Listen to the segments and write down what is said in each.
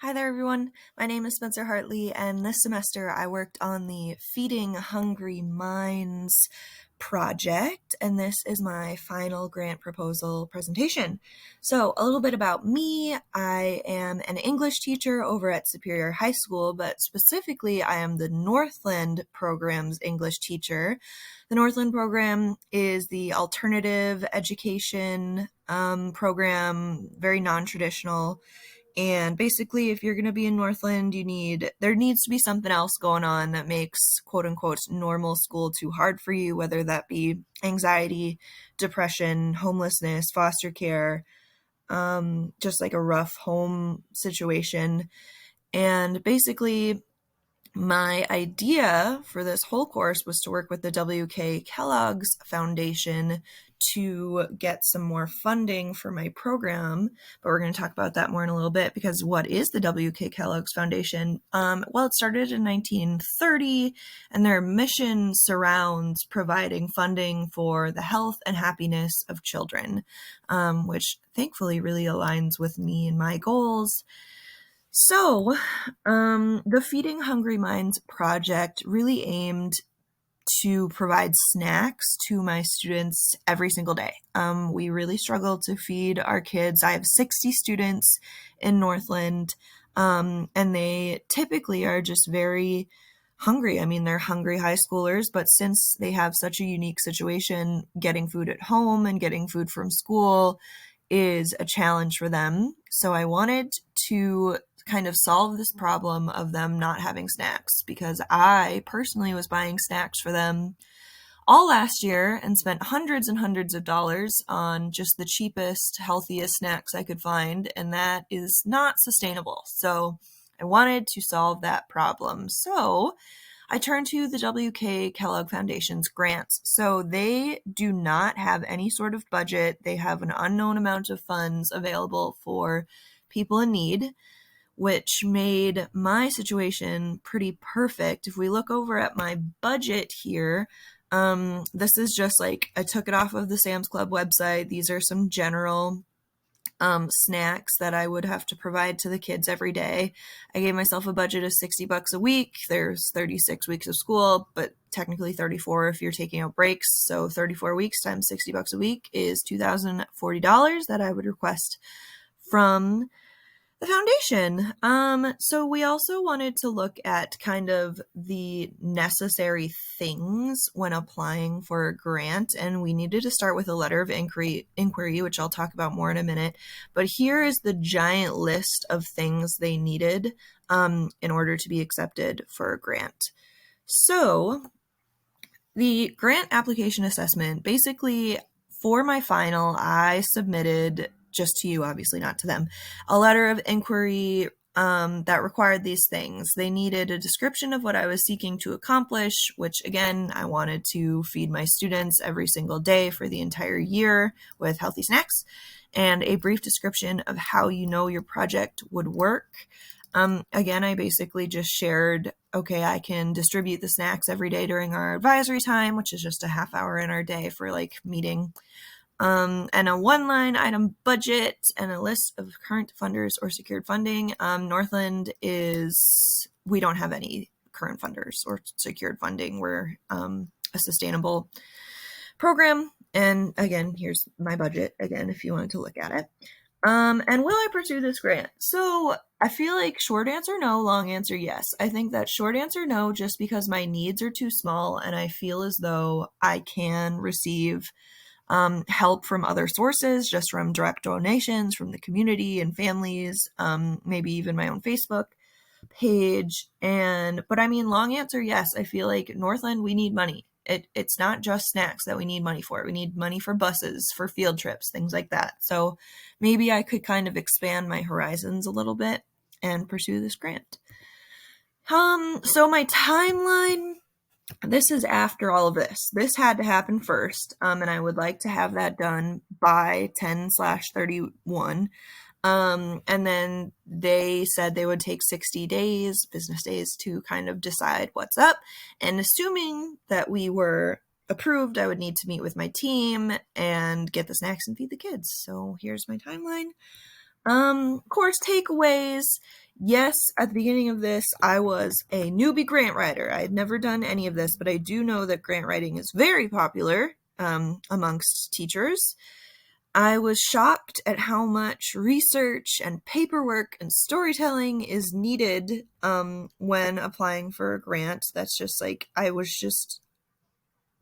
Hi there, everyone. My name is Spencer Hartley, and this semester I worked on the Feeding Hungry Minds project, and this is my final grant proposal presentation. So, a little bit about me. I am an English teacher over at Superior High School, but specifically, I am the Northland program's English teacher. The Northland program is the alternative education program, very non-traditional. And basically, if you're going to be in Northland, there needs to be something else going on that makes quote unquote normal school too hard for you, whether that be anxiety, depression, homelessness, foster care, just like a rough home situation. And basically, my idea for this whole course was to work with the W.K. Kellogg's Foundation to get some more funding for my program, but we're going to talk about that more in a little bit, because what is the W.K. Kellogg's Foundation? Well, it started in 1930, and their mission surrounds providing funding for the health and happiness of children, which thankfully really aligns with me and my goals. So, the Feeding Hungry Minds project really aimed to provide snacks to my students every single day. We really struggle to feed our kids. I have 60 students in Northland, and they typically are just very hungry. I mean, they're hungry high schoolers, but since they have such a unique situation, getting food at home and getting food from school is a challenge for them. So I wanted to kind of solve this problem of them not having snacks, because I personally was buying snacks for them all last year and spent hundreds and hundreds of dollars on just the cheapest, healthiest snacks I could find, and that is not sustainable. So I wanted to solve that problem. So I turned to the W.K. Kellogg Foundation's grants. So they do not have any sort of budget. They have an unknown amount of funds available for people in need, which made my situation pretty perfect. If we look over at my budget here, this is just like, I took it off of the Sam's Club website. These are some general snacks that I would have to provide to the kids every day. I gave myself a budget of $60 a week. There's 36 weeks of school, but technically 34 if you're taking out breaks. So 34 weeks times $60 a week is $2,040 that I would request from the foundation. So we also wanted to look at kind of the necessary things when applying for a grant, and we needed to start with a letter of inquiry, which I'll talk about more in a minute. But here is the giant list of things they needed in order to be accepted for a grant. So the grant application assessment, basically for my final, I submitted, just to you, obviously not to them, a letter of inquiry that required these things. They needed a description of what I was seeking to accomplish, which again, I wanted to feed my students every single day for the entire year with healthy snacks, and a brief description of how you know your project would work. Again, I basically just shared, okay, I can distribute the snacks every day during our advisory time, which is just a half hour in our day for like meeting. And a one-line item budget and a list of current funders or secured funding. Northland we don't have any current funders or secured funding. We're a sustainable program. And again, here's my budget again, if you wanted to look at it. And will I pursue this grant? So I feel like short answer no, long answer yes. I think that short answer no, just because my needs are too small and I feel as though I can receive help from other sources, just from direct donations from the community and families, maybe even my own Facebook page. But I mean, long answer, yes. I feel like Northland, we need money. It's not just snacks that we need money for. We need money for buses, for field trips, things like that. So maybe I could kind of expand my horizons a little bit and pursue this grant. So my timeline, this is after all of this. This had to happen first, and I would like to have that done by 10/31. And then they said they would take 60 days, business days, to kind of decide what's up. And assuming that we were approved, I would need to meet with my team and get the snacks and feed the kids. So here's my timeline. Course takeaways. Yes, at the beginning of this, I was a newbie grant writer. I had never done any of this, but I do know that grant writing is very popular amongst teachers. I was shocked at how much research and paperwork and storytelling is needed when applying for a grant. That's just like, I was just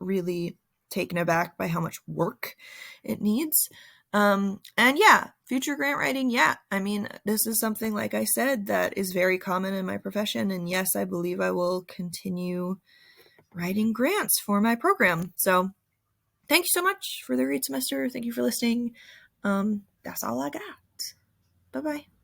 really taken aback by how much work it needs. And yeah, future grant writing, yeah. I mean, this is something, like I said, that is very common in my profession. And yes, I believe I will continue writing grants for my program. So thank you so much for the read semester. Thank you for listening. That's all I got. Bye-bye.